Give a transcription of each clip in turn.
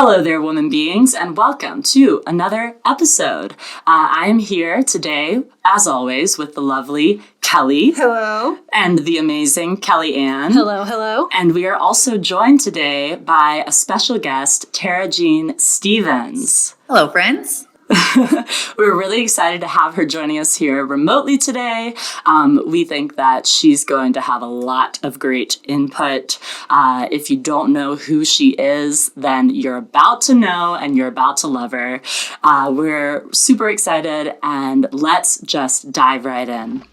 Hello there, woman beings, and welcome to another episode. I am here today, as always, with the lovely Kelly. Hello. And the amazing Kelly Ann. Hello, hello. And we are also joined today by a special guest, Tara Jean Stevens. Hello, friends. We're really excited to have her joining us here remotely today. We think that she's going to have a lot of great input. If you don't know who she is, then you're about to know and you're about to love her. We're super excited, and let's just dive right in.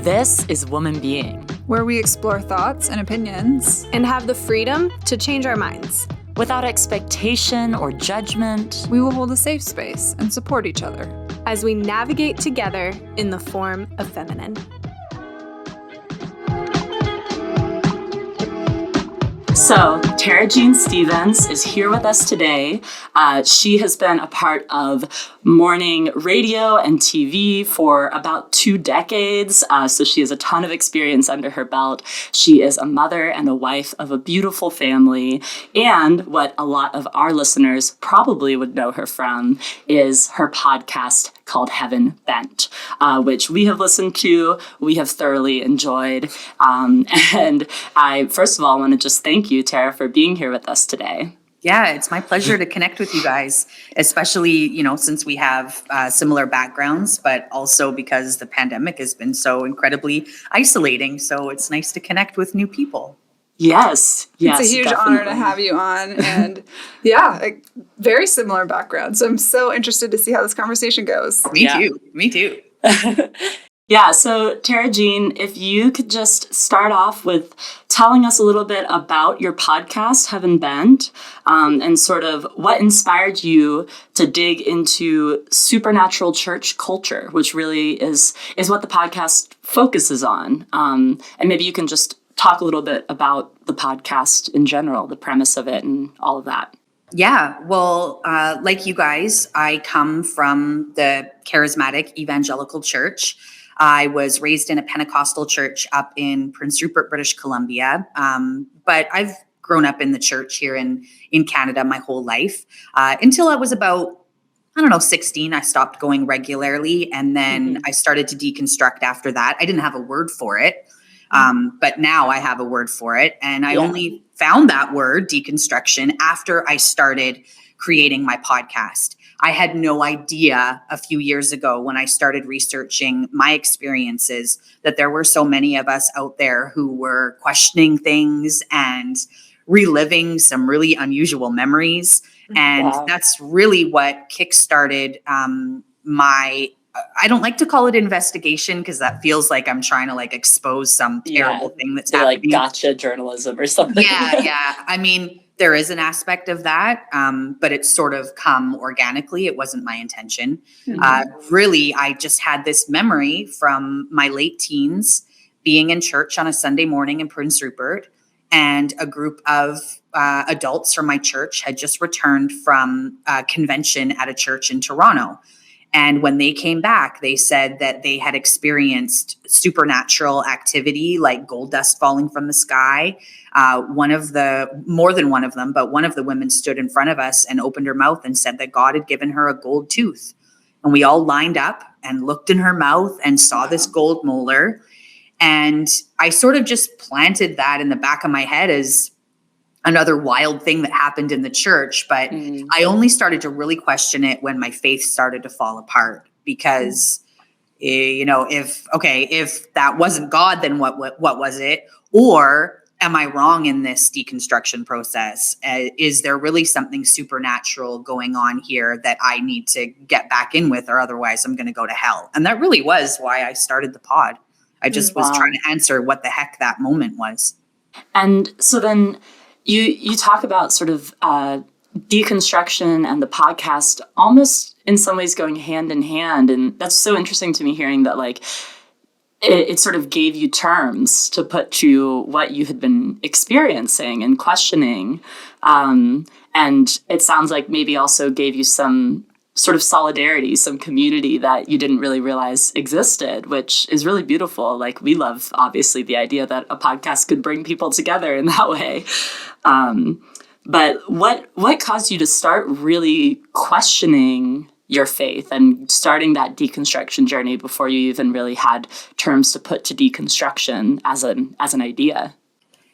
This is Woman Being, where we explore thoughts and opinions and have the freedom to change our minds. Without expectation or judgment, we will hold a safe space and support each other as we navigate together in the form of feminine. So, Tara Jean Stevens is here with us today. She has been a part of morning radio and TV for about 2 decades, so she has a ton of experience under her belt. She is a mother and a wife of a beautiful family, and what a lot of our listeners probably would know her from is her podcast called Heaven Bent, which we have listened to, we have thoroughly enjoyed, and I, first of all, want to just thank you, Tara, for being here with us today. Yeah, it's my pleasure to connect with you guys, especially, since we have similar backgrounds, but also because the pandemic has been so incredibly isolating. So it's nice to connect with new people. Yes, it's a huge definitely. honor to have you on, and very similar background. So I'm so interested to see how this conversation goes. Me too. Yeah, so Tara Jean, if you could just start off with telling us a little bit about your podcast, Heaven Bent, and sort of what inspired you to dig into supernatural church culture, which really is what the podcast focuses on. And maybe you can just talk a little bit about the podcast in general, the premise of it and all of that. Yeah, well, like you guys, I come from the charismatic evangelical church. I was raised in a Pentecostal church up in Prince Rupert, British Columbia. But I've grown up in the church here in Canada my whole life until I was about, 16. I stopped going regularly. And then I started to deconstruct after that. I didn't have a word for it. But now I have a word for it. And I only found that word, deconstruction, after I started creating my podcast. I had no idea a few years ago when I started researching my experiences that there were so many of us out there who were questioning things and reliving some really unusual memories. And that's really what kickstarted I don't like to call it investigation because that feels like I'm trying to expose some terrible thing that's happening. Like gotcha journalism or something. Yeah. I mean, there is an aspect of that, but it's sort of come organically. It wasn't my intention. Really, I just had this memory from my late teens being in church on a Sunday morning in Prince Rupert, and a group of adults from my church had just returned from a convention at a church in Toronto. And when they came back, they said that they had experienced supernatural activity like gold dust falling from the sky. More than one of them, but one of the women stood in front of us and opened her mouth and said that God had given her a gold tooth. And we all lined up and looked in her mouth and saw this gold molar. And I sort of just planted that in the back of my head as another wild thing that happened in the church. But I only started to really question it when my faith started to fall apart, because, if that wasn't God, then what was it? Or am I wrong in this deconstruction process? Is there really something supernatural going on here that I need to get back in with, or otherwise I'm going to go to hell? And that really was why I started the pod. I just was trying to answer what the heck that moment was. And so then you talk about sort of deconstruction and the podcast almost in some ways going hand in hand. And that's so interesting to me, hearing that it sort of gave you terms to put to what you had been experiencing and questioning. And it sounds like maybe also gave you some sort of solidarity, some community that you didn't really realize existed, which is really beautiful. Like, we love, obviously, the idea that a podcast could bring people together in that way. But what caused you to start really questioning your faith and starting that deconstruction journey before you even really had terms to put to deconstruction as an idea?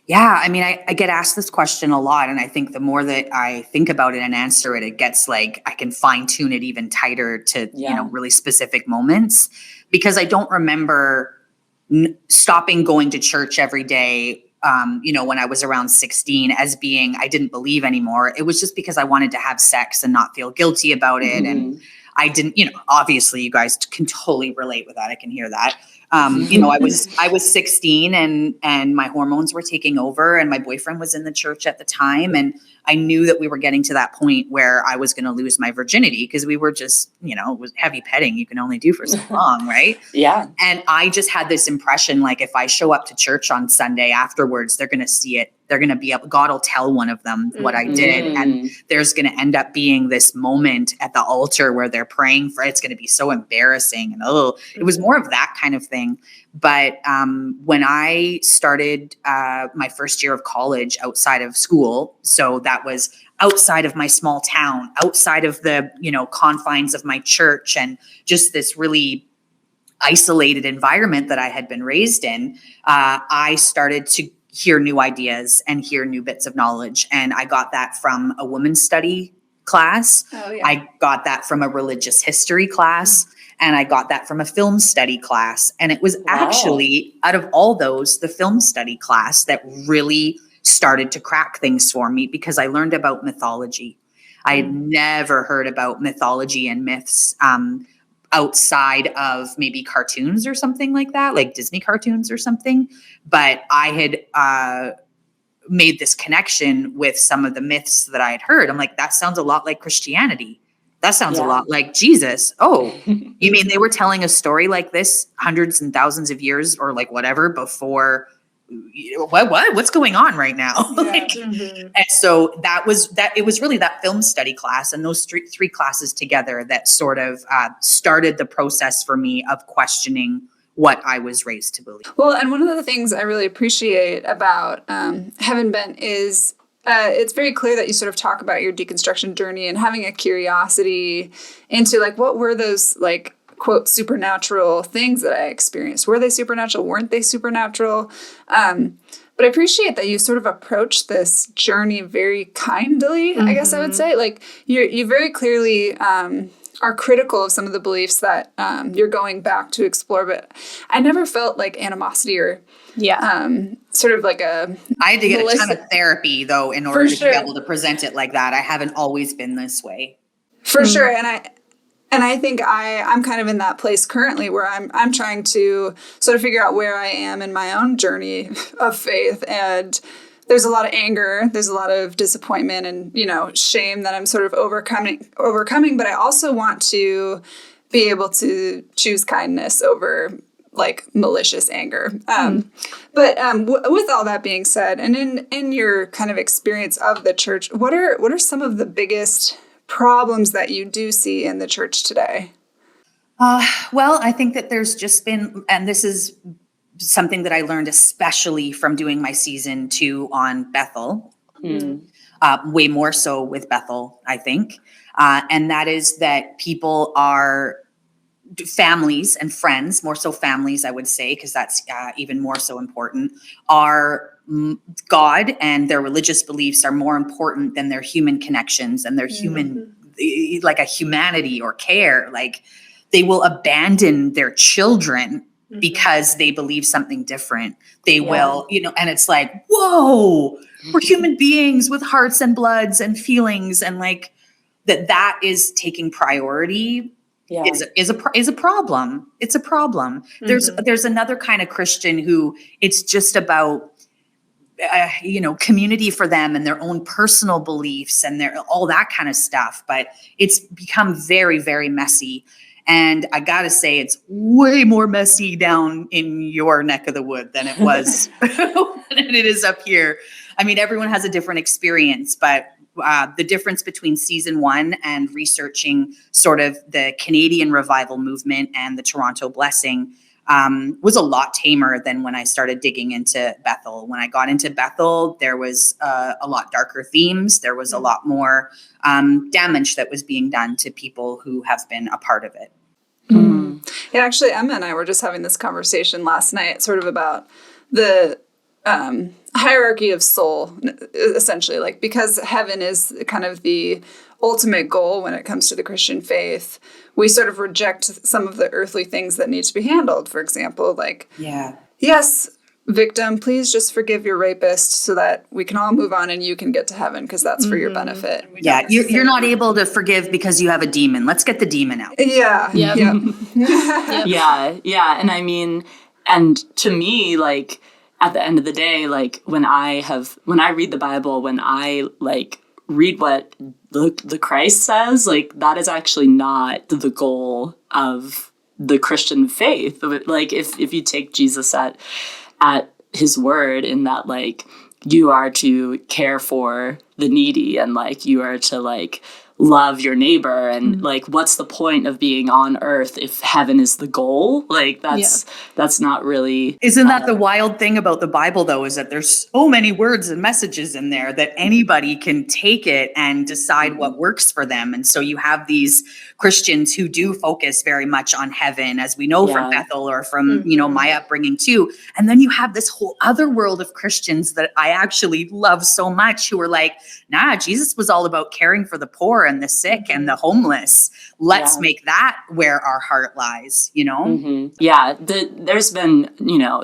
Yeah, I mean, I get asked this question a lot, and I think the more that I think about it and answer it, it gets like I can fine tune it even tighter to really specific moments, because I don't remember stopping going to church every day. When I was around 16 as being I didn't believe anymore. It was just because I wanted to have sex and not feel guilty about it, and I didn't. Obviously, you guys can totally relate with that. I can hear that. I was 16 and my hormones were taking over, and my boyfriend was in the church at the time. And I knew that we were getting to that point where I was going to lose my virginity, because we were just, it was heavy petting you can only do for so long. Right. Yeah. And I just had this impression, like, if I show up to church on Sunday afterwards, they're going to see it. They're going to be able, God will tell one of them what I did. And there's going to end up being this moment at the altar where they're praying for, it's going to be so embarrassing. And it was more of that kind of thing. But when I started my first year of college outside of school, so that was outside of my small town, outside of the, confines of my church, and just this really isolated environment that I had been raised in, I started to hear new ideas and hear new bits of knowledge. And I got that from a women's study class. Oh, yeah. I got that from a religious history class. And I got that from a film study class. And it was actually, out of all those, the film study class that really started to crack things for me, because I learned about mythology. I had never heard about mythology and myths outside of maybe cartoons or something like that, like Disney cartoons or something. But I had made this connection with some of the myths that I had heard. I'm like, that sounds a lot like Christianity. That sounds a lot like Jesus. Oh, you mean they were telling a story like this hundreds and thousands of years or like whatever before? What's going on right now? And so it was really that film study class and those three classes together that sort of started the process for me of questioning what I was raised to believe. Well, and one of the things I really appreciate about Heaven Bent is it's very clear that you sort of talk about your deconstruction journey and having a curiosity into like, what were those like, quote, supernatural things that I experienced? Were they supernatural? Weren't they supernatural? But I appreciate that you sort of approach this journey very kindly, I guess I would say. Like, you very clearly are critical of some of the beliefs that you're going back to explore, but I never felt like animosity or sort of like I had to get a ton of therapy, though, in order to be able to present it like that. I haven't always been this way. For sure. And I think I'm kind of in that place currently where I'm trying to sort of figure out where I am in my own journey of faith. And there's a lot of anger, there's a lot of disappointment and, shame that I'm sort of overcoming. But I also want to be able to choose kindness over like malicious anger. But with all that being said, and in your kind of experience of the church, what are some of the biggest problems that you do see in the church today? Well, I think that there's just been, and this is something that I learned especially from doing my season 2 on Bethel, way more so with Bethel, I think. And that is that people are families and friends, more so families, I would say, because that's even more so important, are God and their religious beliefs are more important than their human connections and their human, like a humanity or care. Like they will abandon their children because they believe something different. They will, and it's like, whoa, we're human beings with hearts and bloods and feelings. And like that is taking priority is a problem. It's a problem. There's another kind of Christian who it's just about, community for them and their own personal beliefs and all that kind of stuff. But it's become very, very messy. And I got to say, it's way more messy down in your neck of the wood than it was than it is up here. I mean, everyone has a different experience, but the difference between season 1 and researching sort of the Canadian revival movement and the Toronto Blessing was a lot tamer than when I started digging into Bethel. When I got into Bethel, there was a lot darker themes. There was a lot more damage that was being done to people who have been a part of it. Yeah, actually, Emma and I were just having this conversation last night, sort of about the hierarchy of soul, essentially, like, because heaven is kind of the ultimate goal when it comes to the Christian faith, we sort of reject some of the earthly things that need to be handled. For example, like, yes, victim, please just forgive your rapist so that we can all move on and you can get to heaven because that's for your benefit. You're not able to forgive because you have a demon. Let's get the demon out. Yeah. Yeah. And I mean, and to me, like, at the end of the day, like, when I read the Bible, when I like read what the Christ says, like, that is actually not the goal of the Christian faith. Like, if you take Jesus at his word, in that, like, you are to care for the needy and, like, you are to, like, love your neighbor, and like, what's the point of being on earth if heaven is the goal? Like, that's not really. Isn't that the wild thing about the Bible, though, is that there's so many words and messages in there that anybody can take it and decide what works for them. And so you have these Christians who do focus very much on heaven, as we know from Bethel or from, my upbringing too. And then you have this whole other world of Christians that I actually love so much, who are like, nah, Jesus was all about caring for the poor and the sick and the homeless. Let's make that where our heart lies, Yeah, there's been,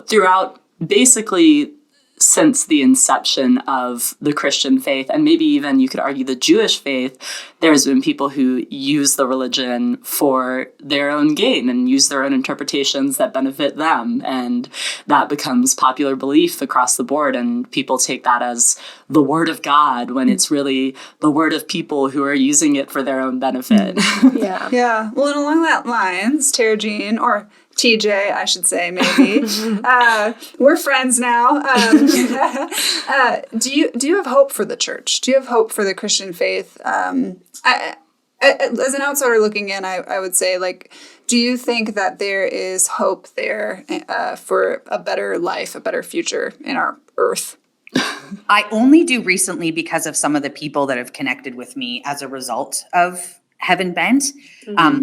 throughout basically since the inception of the Christian faith, and maybe even you could argue the Jewish faith, there's been people who use the religion for their own gain and use their own interpretations that benefit them. And that becomes popular belief across the board. And people take that as the word of God when it's really the word of people who are using it for their own benefit. Yeah. Well, and along that lines, Tara Jean, or TJ, I should say, maybe. We're friends now. Do you have hope for the church? Do you have hope for the Christian faith? As an outsider looking in, I would say, like, do you think that there is hope there for a better life, a better future in our earth? I only do recently because of some of the people that have connected with me as a result of Heaven Bent.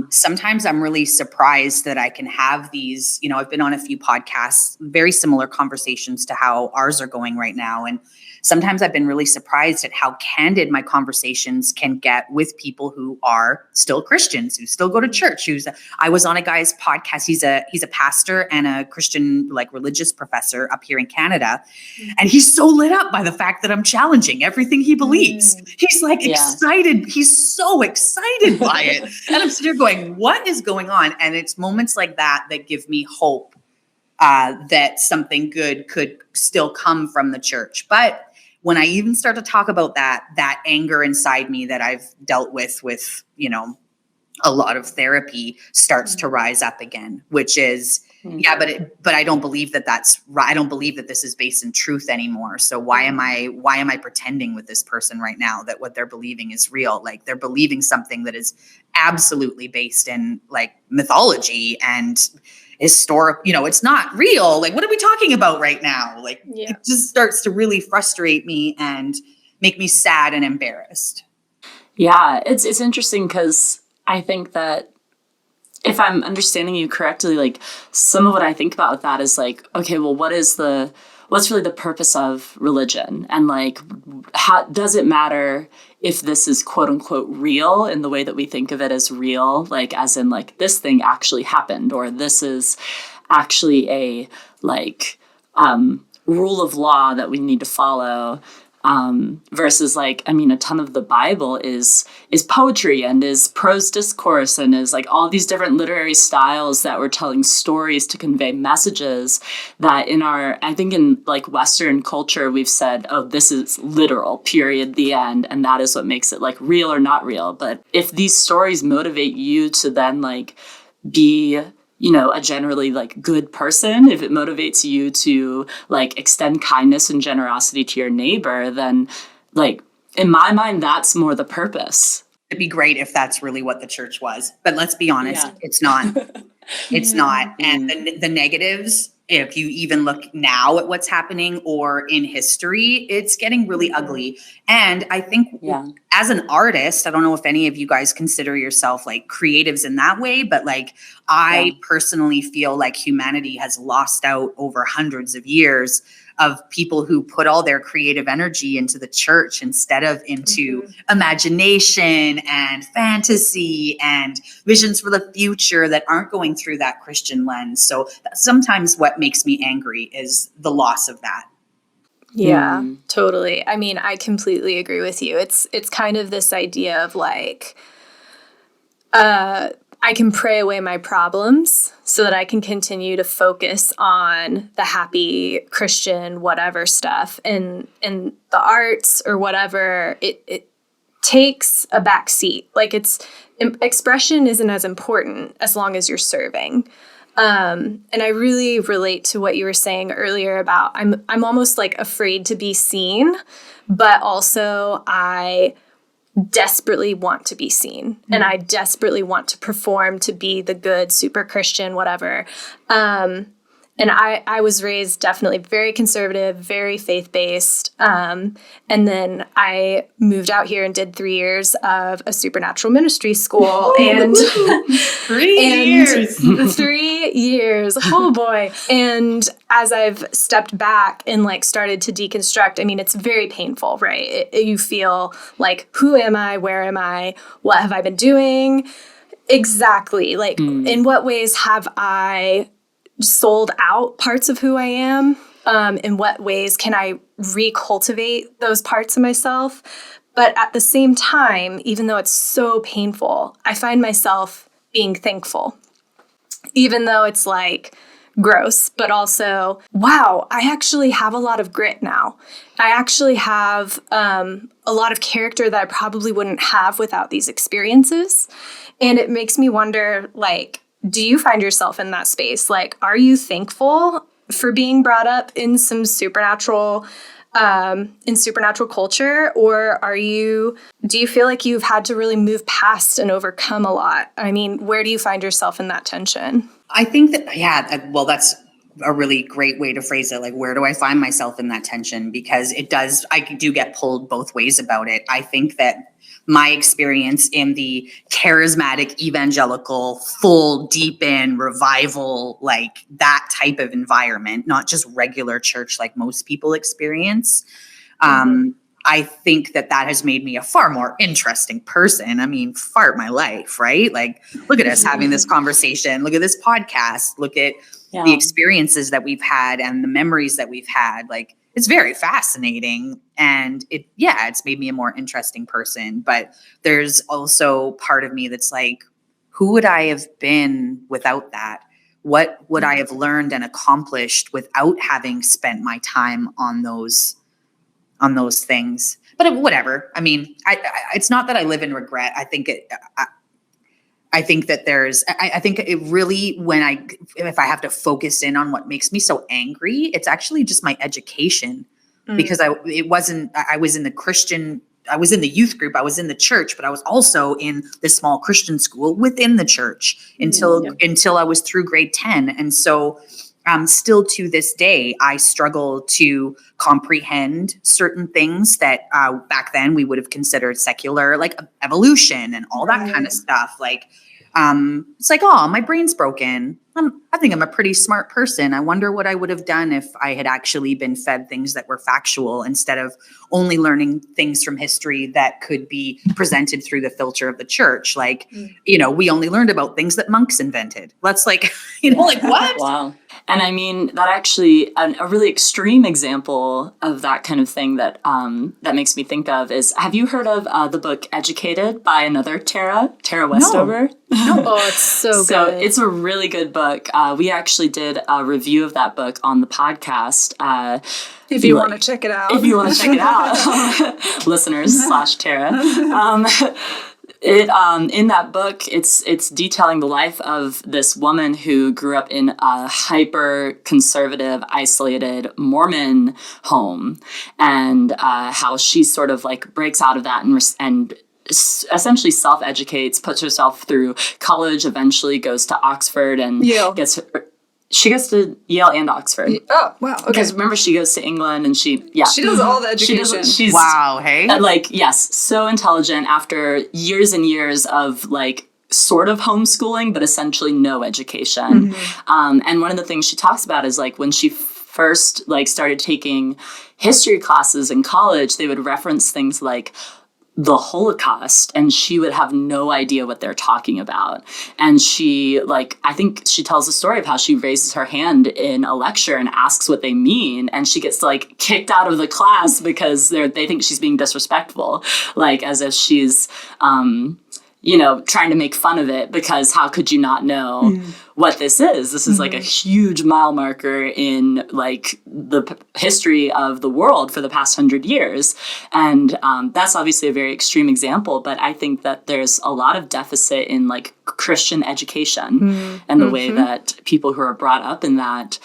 Sometimes I'm really surprised that I can have these, I've been on a few podcasts, very similar conversations to how ours are going right now. And sometimes I've been really surprised at how candid my conversations can get with people who are still Christians, who still go to church. I was on a guy's podcast. He's a pastor and a Christian, like, religious professor up here in Canada. And he's so lit up by the fact that I'm challenging everything he believes. He's like excited. He's so excited by it. And I'm sitting here going, what is going on? And it's moments like that that give me hope that something good could still come from the church. But when I even start to talk about that anger inside me that I've dealt with, a lot of therapy starts to rise up again, which is, but I don't believe that that's right. I don't believe that this is based in truth anymore. So why am I pretending with this person right now that what they're believing is real? Like, they're believing something that is absolutely based in, like, mythology and historic, it's not real. Like, what are we talking about right now? Like, it just starts to really frustrate me and make me sad and embarrassed. Yeah, it's interesting because I think that if I'm understanding you correctly, like, some of what I think about with that is like, okay, well, what's really the purpose of religion? And, like, how does it matter if this is quote unquote real in the way that we think of it as real, like, as in, like, this thing actually happened, or this is actually a, like, rule of law that we need to follow, versus, like, I mean, a ton of the Bible is poetry and is prose discourse and is, like, all these different literary styles that we're telling stories to convey messages that I think in, like, Western culture, we've said, oh, this is literal, period, the end. And that is what makes it, like, real or not real. But if these stories motivate you to then, like, be, a generally, like, good person, if it motivates you to, like, extend kindness and generosity to your neighbor, then, like, in my mind, that's more the purpose. It'd be great if that's really what the church was. But let's be honest, Yeah. it's not. It's not. And the negatives, if you even look now at what's happening or in history, it's getting really ugly. And I think as an artist, I don't know if any of you guys consider yourself like creatives in that way, but like I personally feel like humanity has lost out over hundreds of years of people who put all their creative energy into the church instead of into imagination and fantasy and visions for the future that aren't going through that Christian lens. So that's sometimes what makes me angry is the loss of that. Yeah, totally. I mean, I completely agree with you. It's kind of this idea of like, I can pray away my problems so that I can continue to focus on the happy Christian whatever stuff, and the arts or whatever, it takes a back seat. Like expression isn't as important as long as you're serving. And I really relate to what you were saying earlier about I'm almost like afraid to be seen, but also I desperately want to be seen, and I desperately want to perform to be the good super Christian whatever. And I was raised definitely very conservative, very faith-based. And then I moved out here and did 3 years of a supernatural ministry school. And 3 years. 3 years. Oh boy. And as I've stepped back and like started to deconstruct, I mean, it's very painful, right? You feel like, who am I? Where am I? What have I been doing? Exactly. Like, in what ways have I sold out parts of who I am? In what ways can I recultivate those parts of myself? But at the same time, even though it's so painful, I find myself being thankful, even though it's like gross, but also, wow, I actually have a lot of grit now. I actually have a lot of character that I probably wouldn't have without these experiences. And it makes me wonder, like, do you find yourself in that space? Like, are you thankful for being brought up in some supernatural culture? Or do you feel like you've had to really move past and overcome a lot? I mean, where do you find yourself in that tension? I think that, well, that's a really great way to phrase it. Like, where do I find myself in that tension? Because I do get pulled both ways about it. I think that my experience in the charismatic, evangelical, full, deep in revival, like that type of environment, not just regular church like most people experience. I think that has made me a far more interesting person. I mean, fart my life, right? Like, look at us having this conversation. Look at this podcast. Look at the experiences that we've had and the memories that we've had. Like, it's very fascinating. And it's made me a more interesting person. But there's also part of me that's like, who would I have been without that? What would I have learned and accomplished without having spent my time on those things? But whatever. I mean, it's not that I live in regret. I think that I think it really, if I have to focus in on what makes me so angry, it's actually just my education, because I was in the youth group, I was in the church, but I was also in the small Christian school within the church until I was through grade 10. And so still to this day, I struggle to comprehend certain things that back then we would have considered secular, like evolution and all that kind of stuff. Like, it's like, oh, my brain's broken. I think I'm a pretty smart person. I wonder what I would have done if I had actually been fed things that were factual instead of only learning things from history that could be presented through the filter of the church. Like, we only learned about things that monks invented. Let's like, like what? Wow. And I mean, that actually, a really extreme example of that kind of thing that makes me think of is, have you heard of the book Educated by another Tara Westover? No. Oh, it's so good. So it's a really good book. We actually did a review of that book on the podcast. If you want to check it out. If you want to check it out, listeners /Tara. It in that book, it's detailing the life of this woman who grew up in a hyper conservative, isolated Mormon home, and how she sort of like breaks out of that and essentially self-educates, puts herself through college, eventually goes to Oxford and Yale. She gets to Yale and Oxford. Oh, wow. Okay. Because remember, she goes to England and she does all the education. She's Wow, hey? yes, so intelligent after years and years of like sort of homeschooling, but essentially no education. And one of the things she talks about is like when she first like started taking history classes in college, they would reference things like the Holocaust, and she would have no idea what they're talking about. And she, like, I think she tells the story of how she raises her hand in a lecture and asks what they mean, and she gets, like, kicked out of the class because they think she's being disrespectful, like, as if she's, trying to make fun of it, because how could you not know what this is? This is like a huge mile marker in like the history of the world for the past 100 years. And that's obviously a very extreme example, but I think that there's a lot of deficit in like Christian education and the way that people who are brought up in that,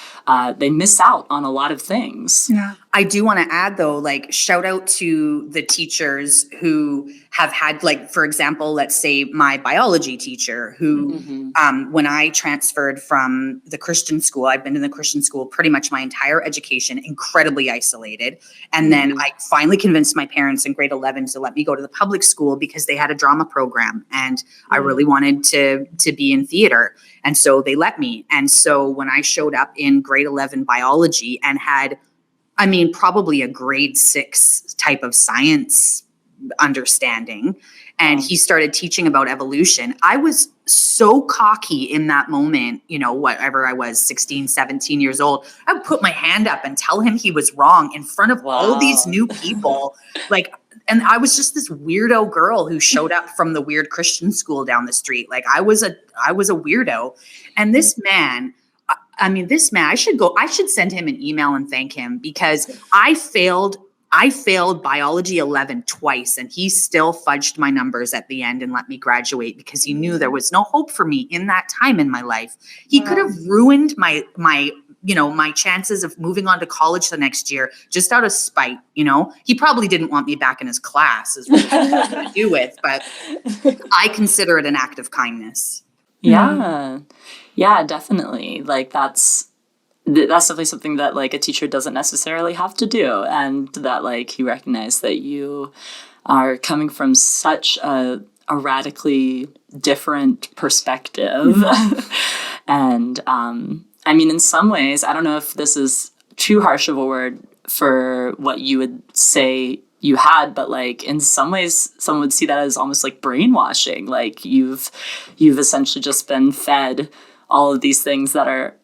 they miss out on a lot of things. Yeah. I do want to add though, like shout out to the teachers who have had, like, for example, let's say my biology teacher who, when I transferred from the Christian school, I've been in the Christian school pretty much my entire education, incredibly isolated. And then I finally convinced my parents in grade 11 to let me go to the public school because they had a drama program and I really wanted to be in theater. And so they let me. And so when I showed up in grade 11 biology and had, I mean, probably a grade 6 type of science understanding, and he started teaching about evolution, I was so cocky in that moment, whatever I was, 16, 17 years old, I would put my hand up and tell him he was wrong in front of all these new people. Like, and I was just this weirdo girl who showed up from the weird Christian school down the street. Like I was a weirdo. And this man, I should send him an email and thank him, because I failed biology 11 twice and he still fudged my numbers at the end and let me graduate because he knew there was no hope for me in that time in my life. He could have ruined my chances of moving on to college the next year just out of spite. He probably didn't want me back in his class is what he had to do with, but I consider it an act of kindness. Yeah, definitely. Like that's definitely something that like a teacher doesn't necessarily have to do, and that like you recognize that you are coming from such a radically different perspective. And I mean, in some ways, I don't know if this is too harsh of a word for what you would say you had, but like in some ways someone would see that as almost like brainwashing. Like you've essentially just been fed all of these things that are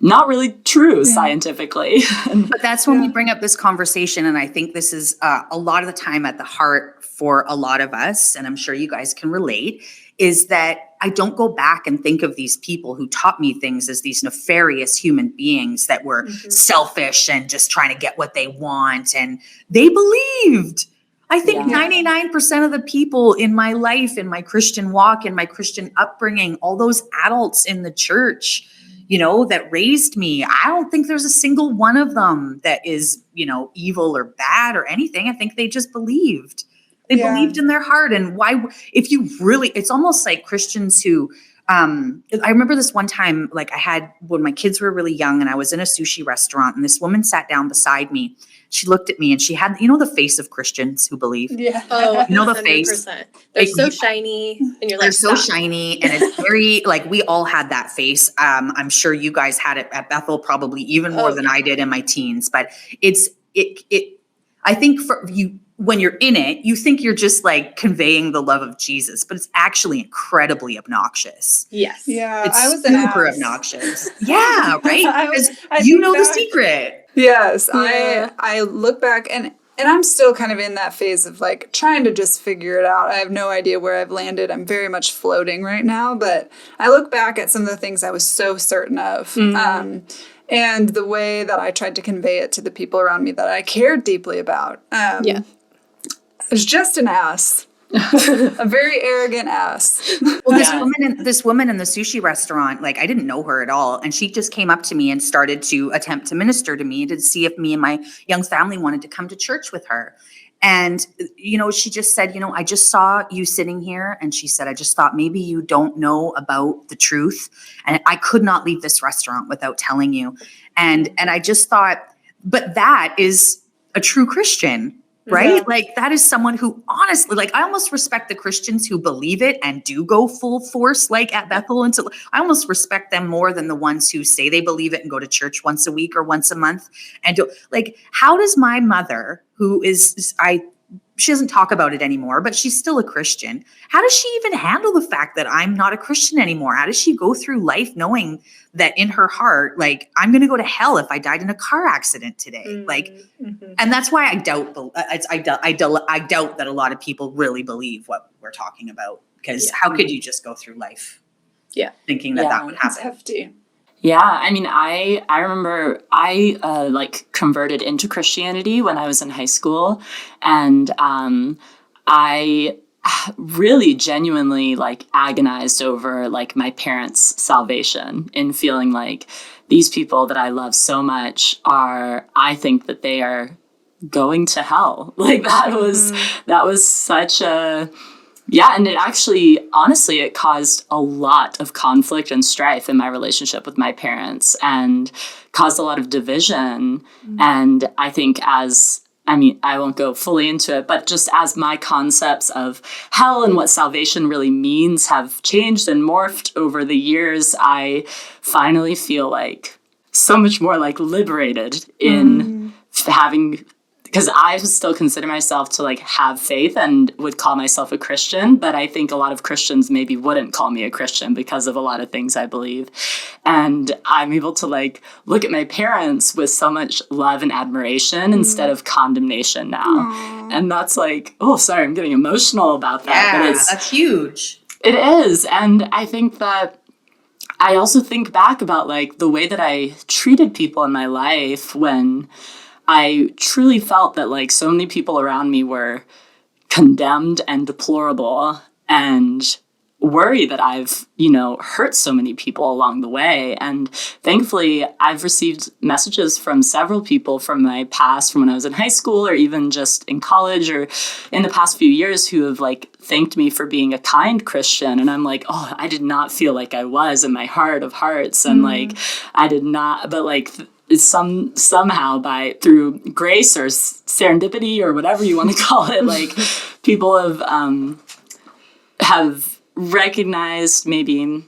not really true scientifically. But that's when we bring up this conversation, and I think this is a lot of the time at the heart for a lot of us, and I'm sure you guys can relate, is that I don't go back and think of these people who taught me things as these nefarious human beings that were selfish and just trying to get what they want, and they believed. I think 99% of the people in my life, in my Christian walk, in my Christian upbringing, all those adults in the church, that raised me, I don't think there's a single one of them that is, evil or bad or anything. I think they just believed. They believed in their heart. And why, if you really, it's almost like Christians who, I remember this one time, like I had, when my kids were really young and I was in a sushi restaurant and this woman sat down beside me. She looked at me and she had, the face of Christians who believe. Yeah. Oh, the face. They're so shiny. And you're like, they're so shiny. And it's very, like, we all had that face. I'm sure you guys had it at Bethel probably even more than I did in my teens. But I think for you, when you're in it, you think you're just like conveying the love of Jesus, but it's actually incredibly obnoxious. Yes. Yeah. It's I was super obnoxious. Yeah. Right. Because you know the secret. Yes. Yeah. I look back and I'm still kind of in that phase of like trying to just figure it out. I have no idea where I've landed. I'm very much floating right now, but I look back at some of the things I was so certain of. And the way that I tried to convey it to the people around me that I cared deeply about. I was just an ass. A very arrogant ass. Well, this woman in the sushi restaurant, like I didn't know her at all. And she just came up to me and started to attempt to minister to me to see if me and my young family wanted to come to church with her. And, she just said, I just saw you sitting here. And she said, I just thought maybe you don't know about the truth. And I could not leave this restaurant without telling you. And I just thought, but that is a true Christian. Right? Yeah. Like that is someone who honestly, like I almost respect the Christians who believe it and do go full force, like at Bethel. And so I almost respect them more than the ones who say they believe it and go to church once a week or once a month. And like, how does my mother, who she doesn't talk about it anymore, but she's still a Christian. How does she even handle the fact that I'm not a Christian anymore? How does she go through life knowing that in her heart, like, I'm going to go to hell if I died in a car accident today? Mm-hmm. Like, and that's why I doubt that a lot of people really believe what we're talking about. Because how could you just go through life thinking that would That's happen? hefty. Yeah, I mean, I remember I converted into Christianity when I was in high school, and I really genuinely agonized over my parents' salvation, in feeling like these people that I love so much I think that they are going to hell. That was such a. Yeah, and it actually, honestly, it caused a lot of conflict and strife in my relationship with my parents, and caused a lot of division. And I think I won't go fully into it, but just as my concepts of hell and what salvation really means have changed and morphed over the years, I finally feel so much more liberated in having. Because I still consider myself to have faith and would call myself a Christian, but I think a lot of Christians maybe wouldn't call me a Christian because of a lot of things I believe. And I'm able to look at my parents with so much love and admiration instead of condemnation now. And that's oh, sorry, I'm getting emotional about that. Yeah, but that's huge. It is. And I think that I also think back about the way that I treated people in my life when I truly felt that so many people around me were condemned and deplorable, and worry that I've, hurt so many people along the way. And thankfully, I've received messages from several people from my past, from when I was in high school or even just in college or in the past few years, who have thanked me for being a kind Christian. And I'm oh, I did not feel like I was in my heart of hearts. And I did not, but somehow through grace or serendipity or whatever you want to call it, people have recognized maybe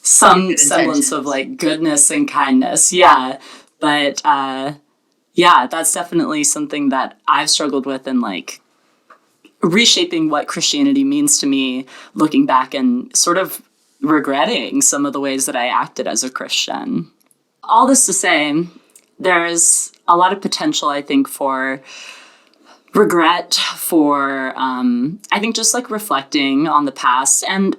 some semblance of goodness and kindness. Yeah. But that's definitely something that I've struggled with, in reshaping what Christianity means to me, looking back and sort of regretting some of the ways that I acted as a Christian. All this to say, there's a lot of potential, I think, for regret, for, I think, just reflecting on the past. And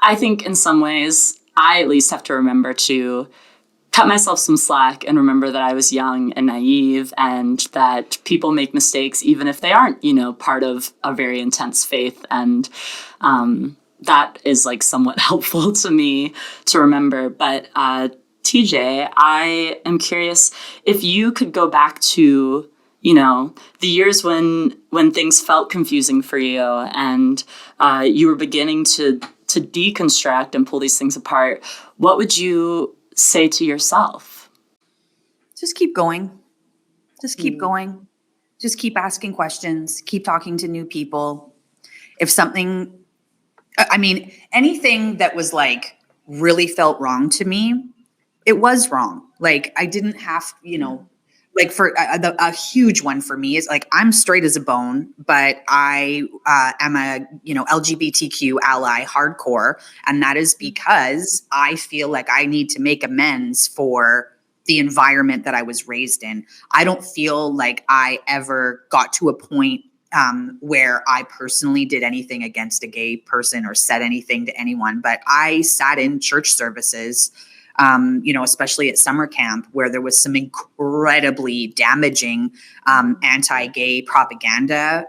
I think in some ways, I at least have to remember to cut myself some slack and remember that I was young and naive, and that people make mistakes, even if they aren't, part of a very intense faith. And that is somewhat helpful to me to remember. But TJ, I am curious if you could go back to, the years when things felt confusing for you, and you were beginning to deconstruct and pull these things apart. What would you say to yourself? Just keep going. Just keep going. Just keep asking questions. Keep talking to new people. If something, anything that was really felt wrong to me, it was wrong. I didn't have, for a huge one for me is I'm straight as a bone, but I am a, LGBTQ ally hardcore. And that is because I feel like I need to make amends for the environment that I was raised in. I don't feel like I ever got to a point where I personally did anything against a gay person or said anything to anyone, but I sat in church services especially at summer camp, where there was some incredibly damaging anti-gay propaganda,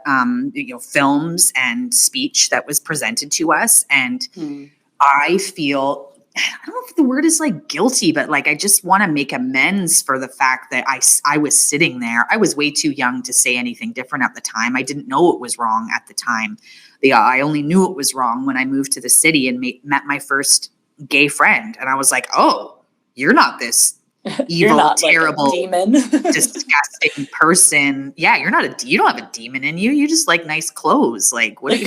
films and speech that was presented to us. And I feel, I don't know if the word is like guilty, but like I just want to make amends for the fact that I was sitting there. I was way too young to say anything different at the time. I didn't know it was wrong at the time. I only knew it was wrong when I moved to the city and met my first gay friend. And I was like, oh, you're not this evil, not terrible, like a demon. disgusting person. Yeah, you don't have a demon in you. You just like nice clothes. Like what?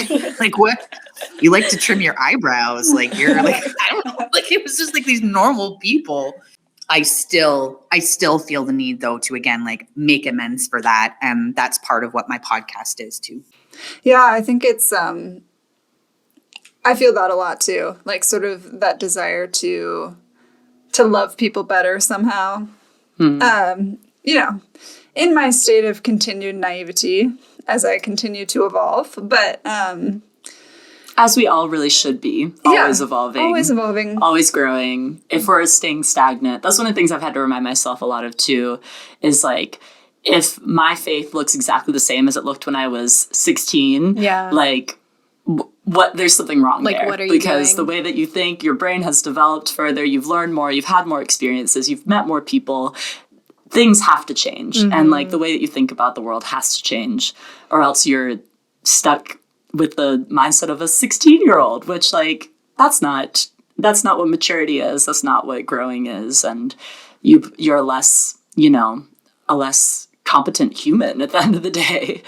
What? You like to trim your eyebrows. Like you're like, I don't know. Like it was just like these normal people. I still feel the need though to again like make amends for that, and that's part of what my podcast is too. Yeah, I think it's I feel that a lot too. Like sort of that desire to love people better somehow. In my state of continued naivety as I continue to evolve, but as we all really should be, always evolving, always growing. If we're staying stagnant, that's one of the things I've had to remind myself a lot of too, is like, if my faith looks exactly the same as it looked when I was 16, like what there's something wrong like, there. What are you because doing? The way that you think, your brain has developed further, you've learned more, you've had more experiences, you've met more people. Things have to change. And like the way that you think about the world has to change, or else you're stuck with the mindset of a 16-year-old, which like that's not what maturity is. That's not what growing is. And you're a less competent human at the end of the day.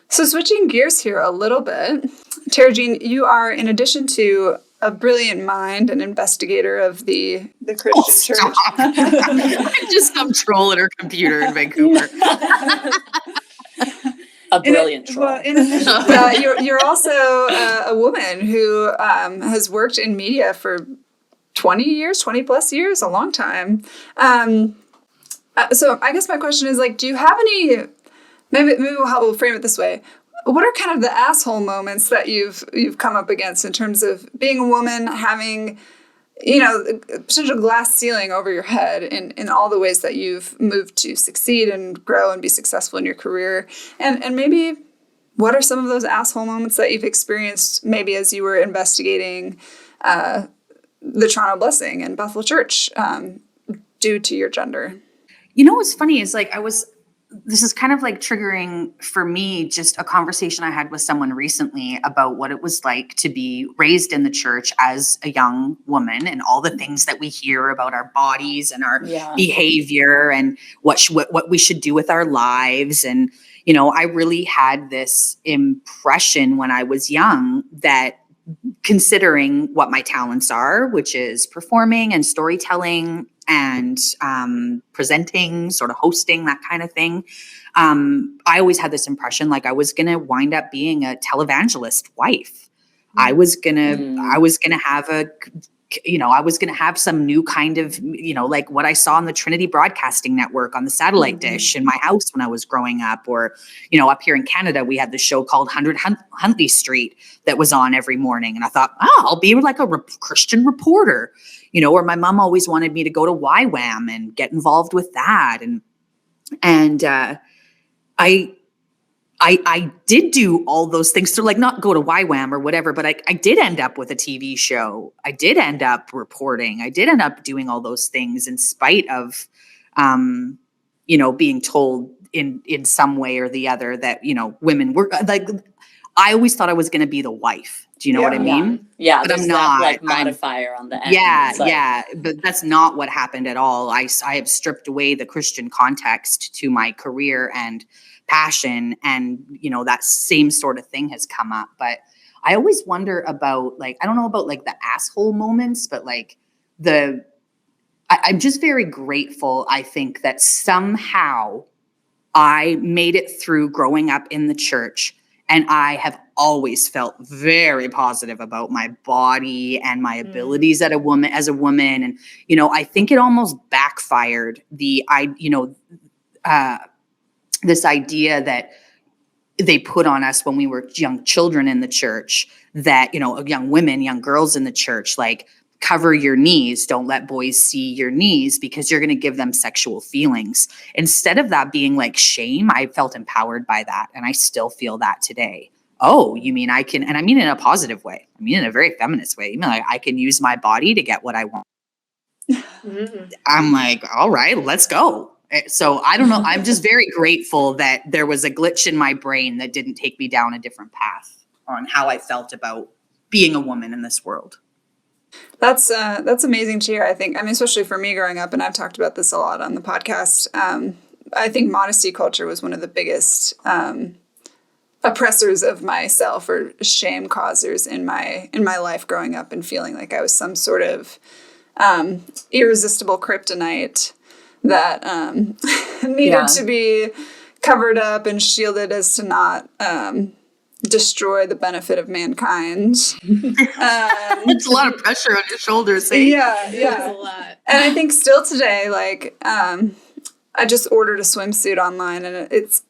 So switching gears here a little bit, Tara-Jean, you are, in addition to a brilliant mind and investigator of the Christian church. I'm just some troll at her computer in Vancouver. A brilliant troll. You're also a woman who has worked in media for 20 plus years, a long time. So I guess my question is like, do you have any, maybe we'll frame it this way. What are kind of the asshole moments that you've come up against in terms of being a woman, having, a potential glass ceiling over your head in all the ways that you've moved to succeed and grow and be successful in your career? And maybe what are some of those asshole moments that you've experienced maybe as you were investigating the Toronto Blessing and Bethel Church due to your gender? What's funny is like this is kind of like triggering for me, just a conversation I had with someone recently about what it was like to be raised in the church as a young woman and all the things that we hear about our bodies and our behavior and what we should do with our lives. And, I really had this impression when I was young that, considering what my talents are, which is performing and storytelling and presenting, sort of hosting, that kind of thing. I always had this impression like I was going to wind up being a televangelist wife. I was going to have some new kind of, like what I saw on the Trinity Broadcasting Network on the satellite dish in my house when I was growing up. Or, up here in Canada, we had the show called 100 Huntley Street that was on every morning. And I thought, I'll be like a Christian reporter, or my mom always wanted me to go to YWAM and get involved with that. And I did do all those things to like not go to YWAM or whatever, but I did end up with a TV show. I did end up reporting. I did end up doing all those things in spite of, being told in some way or the other that, women were like, I always thought I was going to be the wife. Do you know what I mean? Yeah. But I'm not. That, like modifier on the end. Yeah. But that's not what happened at all. I have stripped away the Christian context to my career and passion, and that same sort of thing has come up. But I always wonder about like, I don't know about like the asshole moments, but like I'm just very grateful, I think, that somehow I made it through growing up in the church, and I have always felt very positive about my body and my abilities as a woman. And I think it almost backfired this idea that they put on us when we were young children in the church, that, young women, young girls in the church, like cover your knees. Don't let boys see your knees because you're going to give them sexual feelings. Instead of that being like shame, I felt empowered by that. And I still feel that today. Oh, you mean I can, and I mean in a positive way. I mean in a very feminist way. You mean like I can use my body to get what I want. I'm like, all right, let's go. So I don't know. I'm just very grateful that there was a glitch in my brain that didn't take me down a different path on how I felt about being a woman in this world. That's amazing to hear, I think. I mean, especially for me growing up, and I've talked about this a lot on the podcast. I think modesty culture was one of the biggest oppressors of myself or shame causers in my life growing up, and feeling like I was some sort of irresistible kryptonite that needed to be covered up and shielded as to not destroy the benefit of mankind. It's a lot of pressure on your shoulders. Eh? Yeah. That's a lot. And I think still today, like, I just ordered a swimsuit online, and it's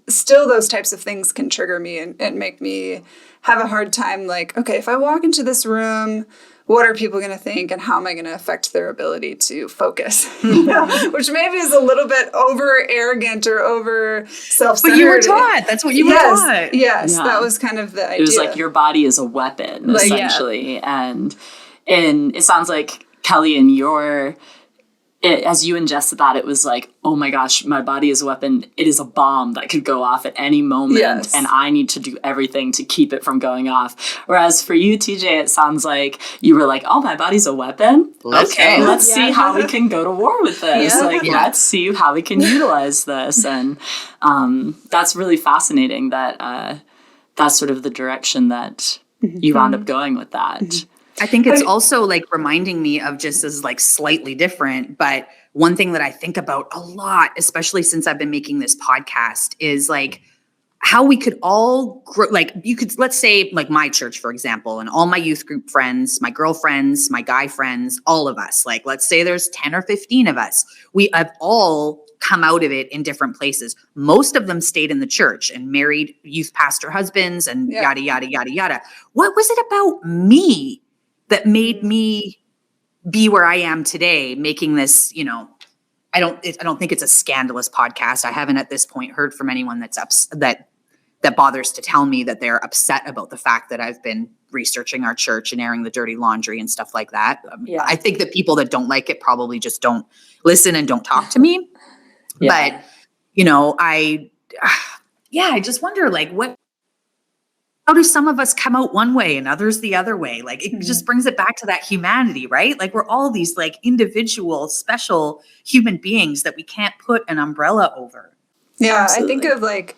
still those types of things can trigger me and make me have a hard time. Like, okay, if I walk into this room, what are people going to think, and how am I going to affect their ability to focus? Which maybe is a little bit over arrogant or over self-centered. But you were taught. That's what you were taught. Yes, that was kind of the idea. It was like your body is a weapon, essentially. And it sounds like, Kelly, in as you ingested that, it was like, oh my gosh, my body is a weapon. It is a bomb that could go off at any moment, and I need to do everything to keep it from going off. Whereas for you, TJ, it sounds like you were like, oh, my body's a weapon? Okay, let's see how we can go to war with this. Let's see how we can utilize this. And that's really fascinating that that's sort of the direction that you wound up going with that. I think it's also like reminding me of just as like slightly different, but one thing that I think about a lot, especially since I've been making this podcast, is like how we could all grow. Like you could, let's say like my church, for example, and all my youth group friends, my girlfriends, my guy friends, all of us, like, let's say there's 10 or 15 of us. We have all come out of it in different places. Most of them stayed in the church and married youth pastor husbands and yada, yada, yada, yada. What was it about me that made me be where I am today, making this, I don't think it's a scandalous podcast. I haven't at this point heard from anyone that bothers to tell me that they're upset about the fact that I've been researching our church and airing the dirty laundry and stuff like that. I think that people that don't like it probably just don't listen and don't talk to me. But, I just wonder, like, how do some of us come out one way and others the other way? Like, it just brings it back to that humanity, right? Like, we're all these like individual, special human beings that we can't put an umbrella over. Yeah, absolutely. I think of like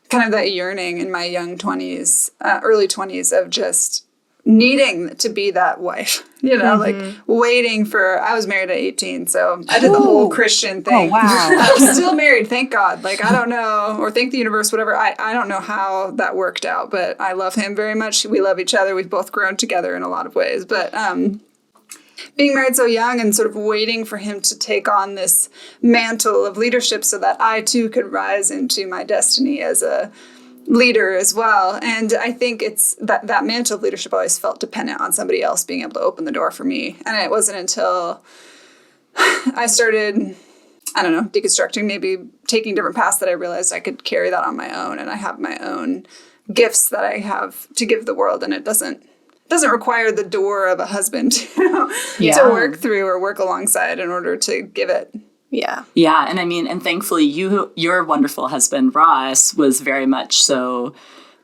kind of that yearning in my young 20s, early 20s of just needing to be that wife, like waiting for, I was married at 18, so I did the whole Christian thing. Oh, wow. I'm still married, thank God. Like, I don't know, or thank the universe, whatever. I don't know how that worked out, but I love him very much. We love each other. We've both grown together in a lot of ways. But being married so young and sort of waiting for him to take on this mantle of leadership so that I too could rise into my destiny as a leader as well. And I think it's that mantle of leadership always felt dependent on somebody else being able to open the door for me. And it wasn't until I started, deconstructing, maybe taking different paths, that I realized I could carry that on my own. And I have my own gifts that I have to give the world. And it doesn't require the door of a husband to work through or work alongside in order to give it. Yeah. Yeah. And I mean, and thankfully your wonderful husband, Ross, was very much so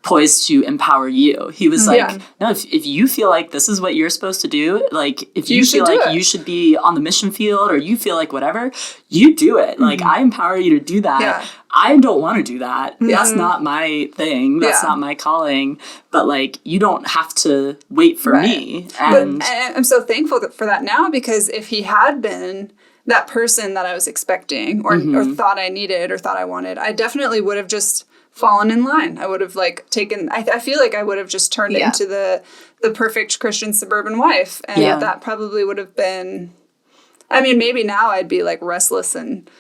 poised to empower you. He was like, no, if you feel like this is what you're supposed to do, like if you feel like you should be on the mission field, or you feel like whatever, you do it. Mm-hmm. Like, I empower you to do that. Yeah. I don't want to do that. Mm-hmm. That's not my thing. That's not my calling. But like, you don't have to wait for me. And I'm so thankful for that now, because if he had been that person that I was expecting or thought I needed or thought I wanted, I definitely would have just fallen in line. I would have like taken, I feel like I would have just turned into the perfect Christian suburban wife. And that probably would have been, I mean, maybe now I'd be like restless and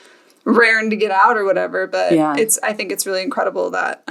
raring to get out or whatever. But I think it's really incredible that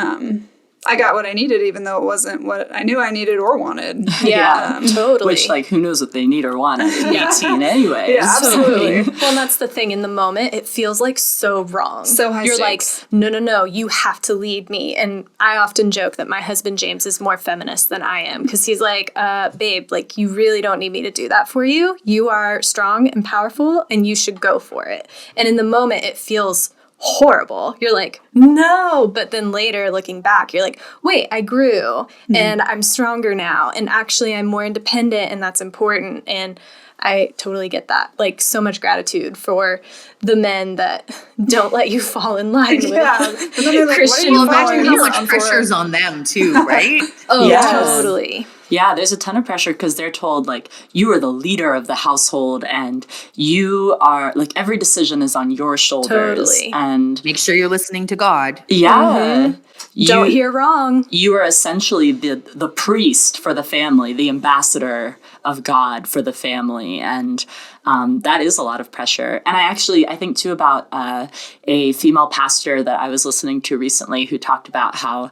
I got what I needed, even though it wasn't what I knew I needed or wanted. Yeah, totally. Which, like, who knows what they need or want at 18 anyways. Yeah, absolutely. Well, and that's the thing. In the moment, it feels like so wrong. So high You're stakes. like, no, you have to lead me. And I often joke that my husband James is more feminist than I am because he's like, babe, like, you really don't need me to do that for you. You are strong and powerful, and you should go for it. And in the moment, it feels horrible. You're like, no. But then later, looking back, you're like, wait, I grew and I'm stronger now. And actually, I'm more independent, and that's important. And I totally get that. Like, so much gratitude for the men that don't let you fall in line with And then they're like, Christian what are you Imagine following how us much on for? pressure's on them too, right? Oh, Yes. totally. Yeah, there's a ton of pressure because they're told, like, you are the leader of the household and you are, like, every decision is on your shoulders. Totally. And Make sure you're listening to God. yeah. Don't hear wrong. You are essentially the priest for the family, the ambassador of God for the family. And that is a lot of pressure. And I think too about a female pastor that I was listening to recently who talked about how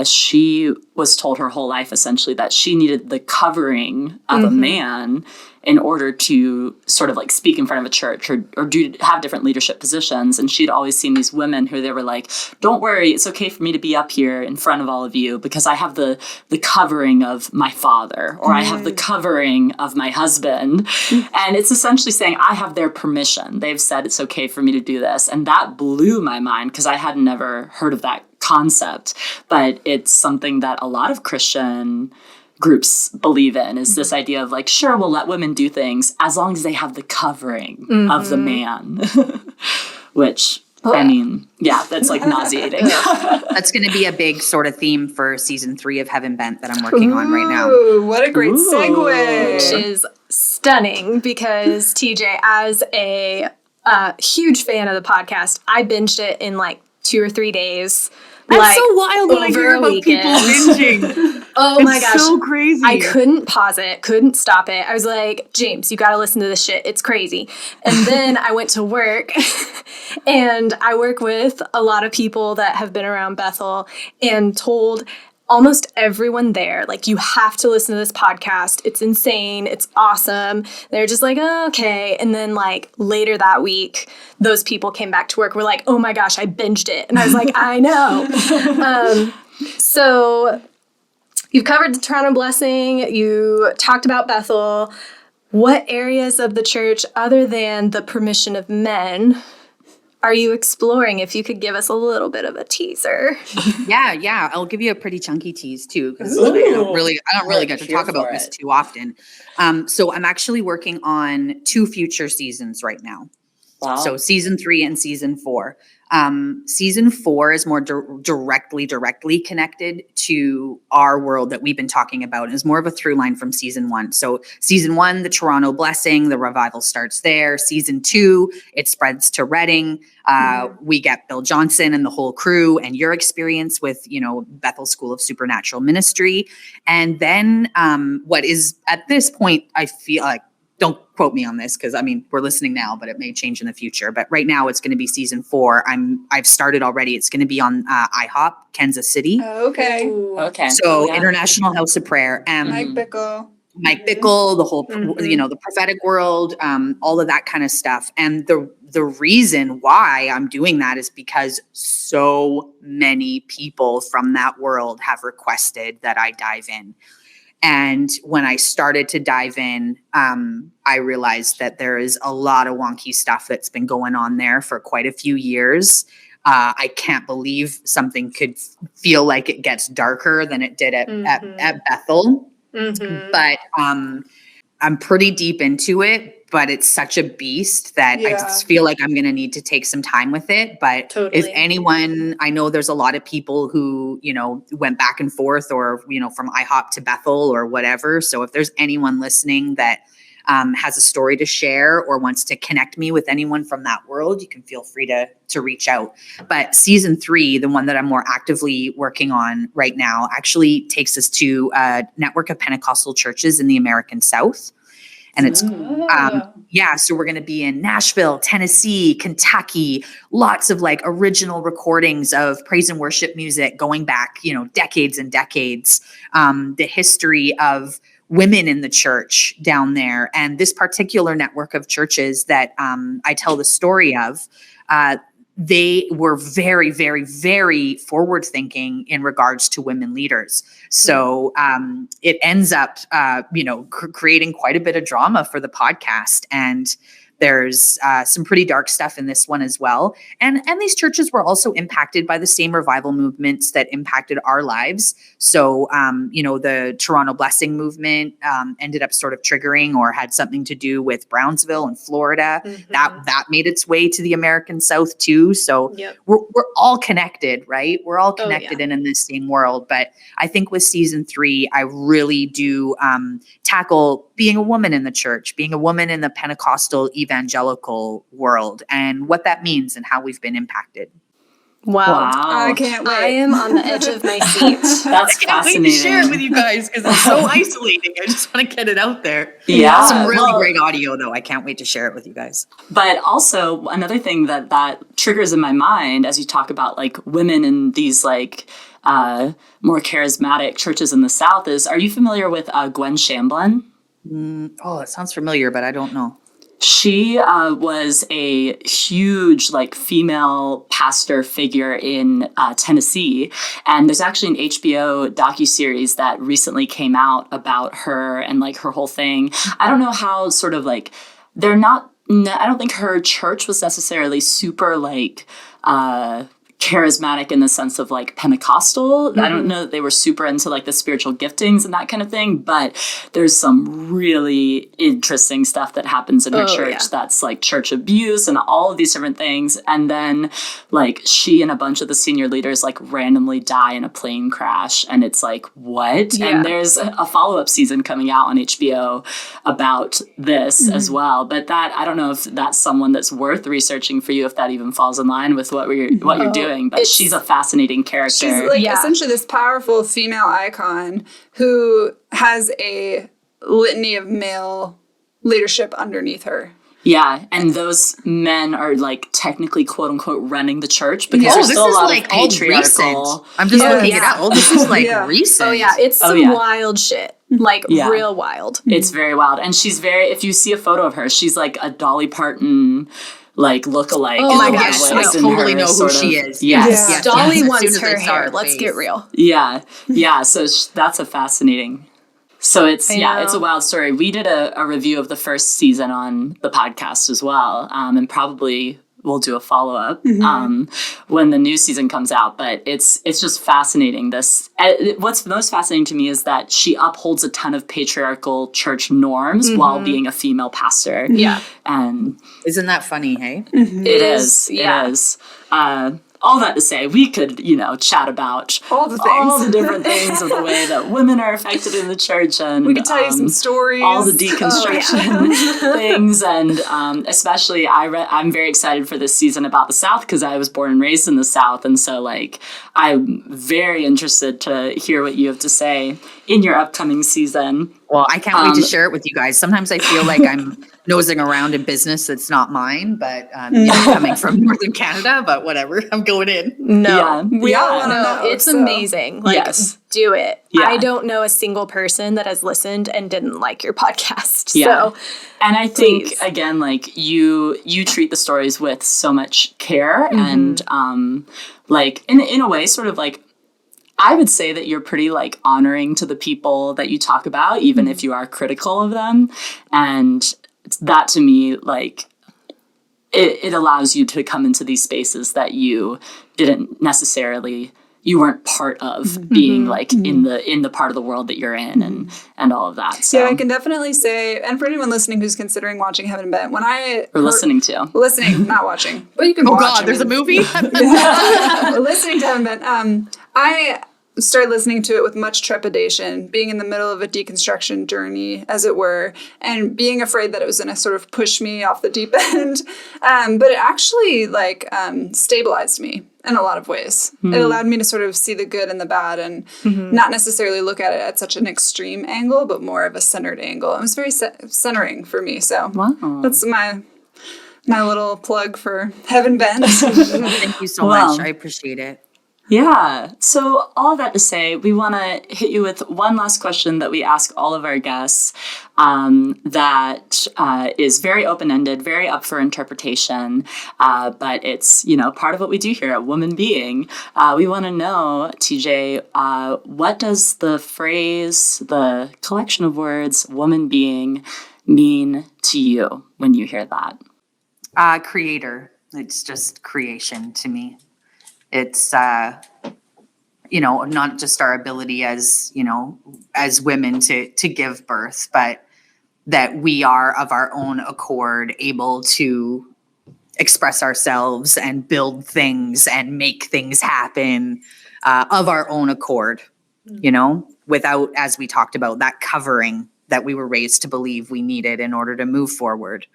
she was told her whole life essentially that she needed the covering of a man in order to sort of like speak in front of a church or have different leadership positions. And she'd always seen these women who they were like, don't worry, it's okay for me to be up here in front of all of you because I have the covering of my father or I have the covering of my husband. And it's essentially saying I have their permission. They've said it's okay for me to do this. And that blew my mind because I had never heard of that concept. But it's something that a lot of Christian groups believe in is this idea of like, sure, we'll let women do things as long as they have the covering of the man, which, I mean, yeah, that's like nauseating. That's going to be a big sort of theme for season 3 of Heaven Bent that I'm working on right now. Ooh, what a great Ooh. segue. Which is stunning because TJ, as a huge fan of the podcast, I binged it in like 2 or 3 days. That's so wild when I over hear a about weekend. people binging. Oh my gosh. so crazy. I couldn't pause it, couldn't stop it. I was like, James, you got to listen to this shit. It's crazy. And then I went to work and I work with a lot of people that have been around Bethel and told almost everyone there, like, you have to listen to this podcast. It's insane. It's awesome. They're just like, oh, okay. And then like later that week, those people came back to work. We're like, oh my gosh, I binged it. And I was like, I know. So you've covered the Toronto Blessing. You talked about Bethel. What areas of the church, other than the permission of men, are you exploring? If you could give us a little bit of a teaser. Yeah. I'll give you a pretty chunky tease too, because I don't really get to talk about this too often. So I'm actually working on 2 future seasons right now. Wow. So season 3 and season 4. Season 4 is more directly connected to our world that we've been talking about. It's more of a through line from season 1. So season 1, the Toronto Blessing, the revival starts there. Season 2, it spreads to Reading. We get Bill Johnson and the whole crew and your experience with, Bethel School of Supernatural Ministry. And then what is at this point, I feel like, don't quote me on this because we're listening now, but it may change in the future. But right now it's going to be season 4. I've started already. It's going to be on IHOP, Kansas City. Okay. Okay. So Yeah. International House of Prayer. Mike Bickle. Mike Bickle, the whole, the prophetic world, all of that kind of stuff. And the reason why I'm doing that is because so many people from that world have requested that I dive in. And when I started to dive in, I realized that there is a lot of wonky stuff that's been going on there for quite a few years. I can't believe something could feel like it gets darker than it did at Bethel. But I'm pretty deep into it. But it's such a beast that I just feel like I'm going to need to take some time with it. But if anyone, I know there's a lot of people who, went back and forth or, from IHOP to Bethel or whatever. So if there's anyone listening that has a story to share or wants to connect me with anyone from that world, you can feel free to reach out. But season 3, the one that I'm more actively working on right now, actually takes us to a network of Pentecostal churches in the American South. And it's, so we're going to be in Nashville, Tennessee, Kentucky, lots of like original recordings of praise and worship music going back, decades and decades, the history of women in the church down there. And this particular network of churches that I tell the story of, they were very, very, very forward thinking in regards to women leaders. So it ends up, creating quite a bit of drama for the podcast. And there's some pretty dark stuff in this one as well. And these churches were also impacted by the same revival movements that impacted our lives. So, the Toronto Blessing movement ended up sort of triggering or had something to do with Brownsville in Florida. That made its way to the American South too. So we're all connected, right? We're all connected and in this same world. But I think with season 3, I really do tackle being a woman in the church, being a woman in the Pentecostal evangelical world, and what that means and how we've been impacted. Wow. I can't wait. I am on the edge of my seat. That's I can't wait to share it with you guys because it's so isolating. I just want to get it out there. Yeah. Some really great audio, though. I can't wait to share it with you guys. But also another thing that triggers in my mind as you talk about like women in these like more charismatic churches in the South is, are you familiar with Gwen Shamblin? It sounds familiar, but I don't know. She was a huge like female pastor figure in Tennessee. And there's actually an HBO docuseries that recently came out about her and like her whole thing. I don't know how sort of like I don't think her church was necessarily super like charismatic in the sense of like Pentecostal. I don't know that they were super into like the spiritual giftings and that kind of thing, but there's some really interesting stuff that happens in her church that's like church abuse and all of these different things. And then like she and a bunch of the senior leaders like randomly die in a plane crash. And it's like, what? Yeah. And there's a follow-up season coming out on HBO about this as well. But that, I don't know if that's someone that's worth researching for you, if that even falls in line with what you're doing. But she's a fascinating character. She's like essentially this powerful female icon who has a litany of male leadership underneath her. Yeah, and those men are like technically quote unquote running the church because there's still a lot of patriarchal. I'm just looking it up. This is like recent. Oh yeah, it's some wild shit. Like real wild. It's very wild. And she's if you see a photo of her, she's like a Dolly Parton like look-alike. Oh my gosh, I totally know who she is. Yes. Dolly wants her hair. Let's get real. Yeah. So that's a fascinating. So it's a wild story. We did a review of the first season on the podcast as well, and probably we'll do a follow-up when the new season comes out. But it's just fascinating. What's most fascinating to me is that she upholds a ton of patriarchal church norms while being a female pastor. Yeah. And isn't that funny, hey? It is. Yeah. It is. All that to say, we could, chat about all the different things of the way that women are affected in the church, and we could tell you some stories, all the deconstruction things, and especially I'm very excited for this season about the South because I was born and raised in the South, and so like I'm very interested to hear what you have to say in your upcoming season. Well, I can't wait to share it with you guys. Sometimes I feel like I'm nosing around in business that's not mine, but coming from Northern Canada, but whatever, I'm going in. No, we all want to know. It's amazing. Like, do it. Yeah. I don't know a single person that has listened and didn't like your podcast. Yeah. So, and I think again, like you treat the stories with so much care and like in a way, sort of like. I would say that you're pretty like honoring to the people that you talk about, even if you are critical of them. And that to me, like it allows you to come into these spaces that you didn't necessarily, you weren't part of being like in the part of the world that you're in and all of that. So yeah, I can definitely say, and for anyone listening who's considering watching Heaven and Bent, when listening, not watching, but you can watch. Oh God, there's a movie? Listening to Heaven and Bent. started listening to it with much trepidation, being in the middle of a deconstruction journey, as it were, and being afraid that it was going to sort of push me off the deep end. But it actually stabilized me in a lot of ways. It allowed me to sort of see the good and the bad and not necessarily look at it at such an extreme angle, but more of a centered angle. It was very centering for me. So that's my little plug for Heaven Bent. Thank you so much. I appreciate it. Yeah. So all that to say, we want to hit you with one last question that we ask all of our guests that is very open-ended, very up for interpretation, but it's, part of what we do here at Woman Being. We want to know, TJ, what does the phrase, the collection of words, woman being, mean to you when you hear that? Creator. It's just creation to me. It's, not just our ability as women to give birth, but that we are of our own accord able to express ourselves and build things and make things happen of our own accord, without, as we talked about, that covering that we were raised to believe we needed in order to move forward.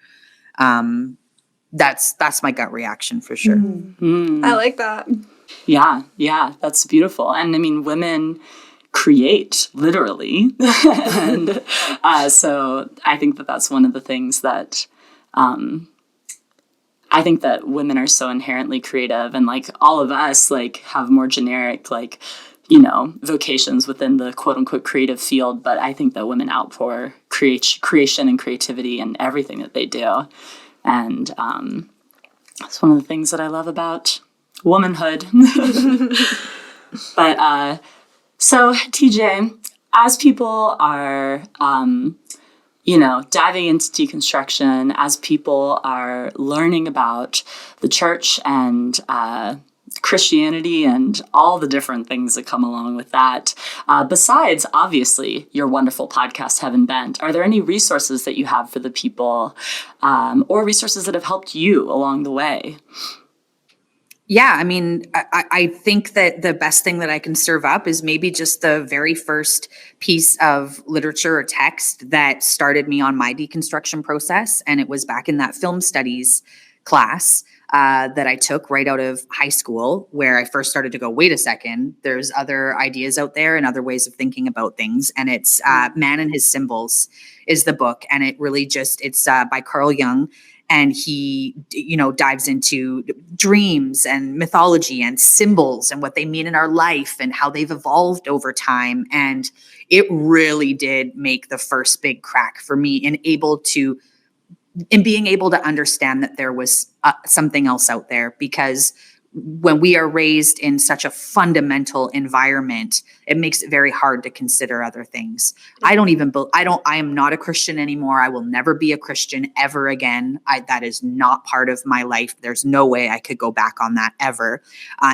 That's my gut reaction for sure. I like that. Yeah, that's beautiful. And I mean, women create literally. And so I think that that's one of the things that I think that women are so inherently creative, and all of us have more generic vocations within the quote unquote creative field. But I think that women outpour creation and creativity in everything that they do. And that's one of the things that I love about womanhood. But so TJ, as people are, diving into deconstruction, as people are learning about the church and Christianity and all the different things that come along with that, besides, obviously, your wonderful podcast, Heaven Bent, are there any resources that you have for the people or resources that have helped you along the way? Yeah, I mean, I think that the best thing that I can serve up is maybe just the very first piece of literature or text that started me on my deconstruction process. And it was back in that film studies class that I took right out of high school, where I first started to go, wait a second, there's other ideas out there and other ways of thinking about things. And it's Man and His Symbols is the book. And it really it's by Carl Jung. And he, dives into dreams and mythology and symbols and what they mean in our life and how they've evolved over time. And it really did make the first big crack for me in being able to understand that there was something else out there. Because when we are raised in such a fundamental environment, it makes it very hard to consider other things. I am not a Christian anymore. I will never be a Christian ever again. That is not part of my life. There's no way I could go back on that ever.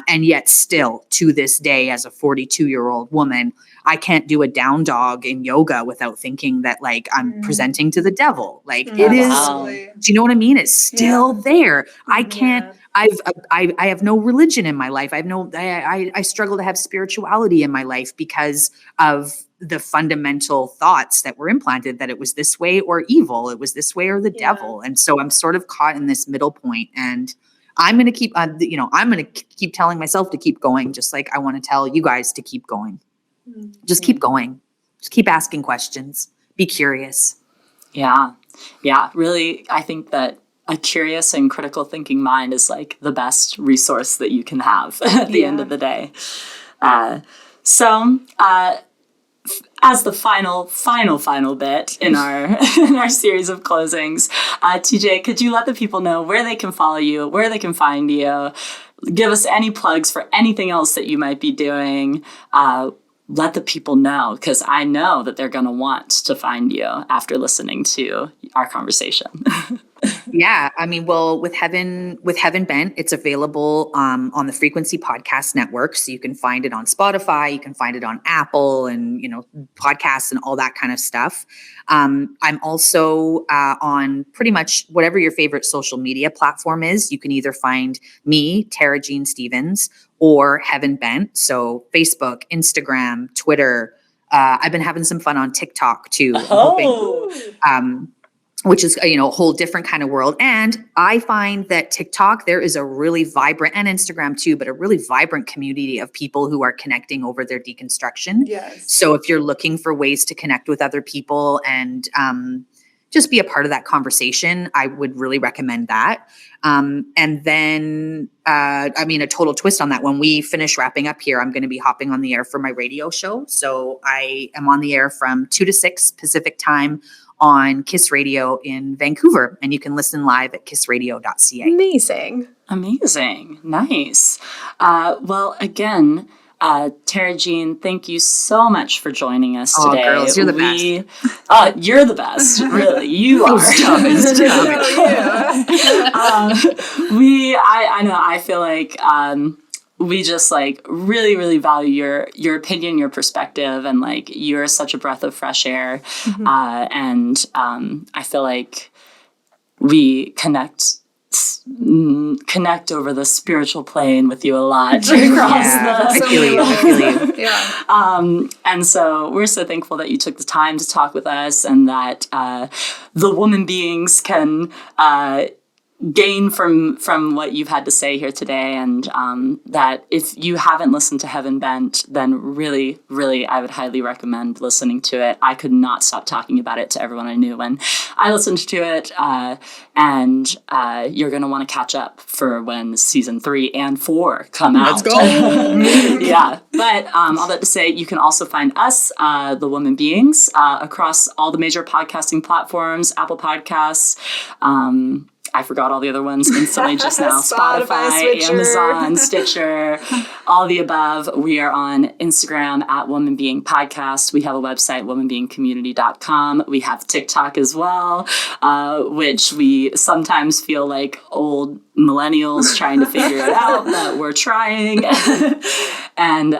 And yet still to this day, as a 42-year-old woman, I can't do a down dog in yoga without thinking that I'm presenting to the devil. It is, do you know what I mean? It's still there. I can't, I have no religion in my life. I struggle to have spirituality in my life because of the fundamental thoughts that were implanted that it was this way or evil. It was this way or the devil. And so I'm sort of caught in this middle point, and I'm going to keep, I'm going to keep telling myself to keep going, just like I want to tell you guys to keep going. Just keep going. Just keep asking questions. Be curious. Yeah. Really, I think that a curious and critical thinking mind is the best resource that you can have at the end of the day. So as the final bit in our in our series of closings, TJ, could you let the people know where they can follow you, where they can find you? Give us any plugs for anything else that you might be doing. Let the people know, because I know that they're going to want to find you after listening to our conversation. Yeah, I mean, well, with Heaven Bent, it's available on the Frequency Podcast Network. So you can find it on Spotify, you can find it on Apple and, podcasts and all that kind of stuff. I'm also on pretty much whatever your favorite social media platform is. You can either find me, Tara Jean Stevens, or Heaven Bent. So Facebook, Instagram, Twitter. I've been having some fun on TikTok too. I'm hoping, which is, a whole different kind of world. And I find that TikTok, there is a really vibrant, and Instagram too, but a really vibrant community of people who are connecting over their deconstruction. Yes. So if you're looking for ways to connect with other people and just be a part of that conversation, I would really recommend that. And then, a total twist on that. When we finish wrapping up here, I'm going to be hopping on the air for my radio show. So I am on the air from 2 to 6 Pacific time on Kiss Radio in Vancouver. And you can listen live at kissradio.ca. Amazing. Nice. Well, again, Tara Jean, thank you so much for joining us today. Oh, girls, you're the best. You're the best, really. You are. I feel like we just like really, really value your opinion, your perspective, and like you're such a breath of fresh air. And I feel like we connect over the spiritual plane with you a lot across I feel you. Yeah. And so we're so thankful that you took the time to talk with us, and that the woman beings can gain from what you've had to say here today, and that if you haven't listened to Heaven Bent, then really, really, I would highly recommend listening to it. I could not stop talking about it to everyone I knew when I listened to it, and you're going to want to catch up for when season 3 and 4 come out. Let's go! Yeah, but all that to say, you can also find us, the Woman Beings, across all the major podcasting platforms, Apple Podcasts, I forgot all the other ones instantly just now. Spotify, Amazon, Stitcher, all the above. We are on Instagram at Woman Being Podcast. We have a website, womanbeingcommunity.com. We have TikTok as well, which we sometimes feel like old millennials trying to figure it out, but we're trying. And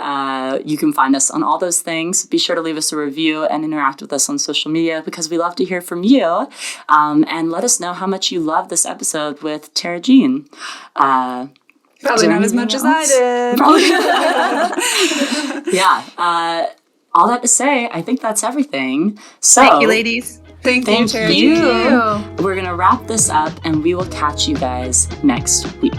you can find us on all those things. Be sure to leave us a review and interact with us on social media, because we love to hear from you. And let us know how much you love this episode with Tara Jean. Probably not as much as I did. Yeah. All that to say, I think that's everything. So Thank you, ladies. Thank you, Tara. We're going to wrap this up, and we will catch you guys next week.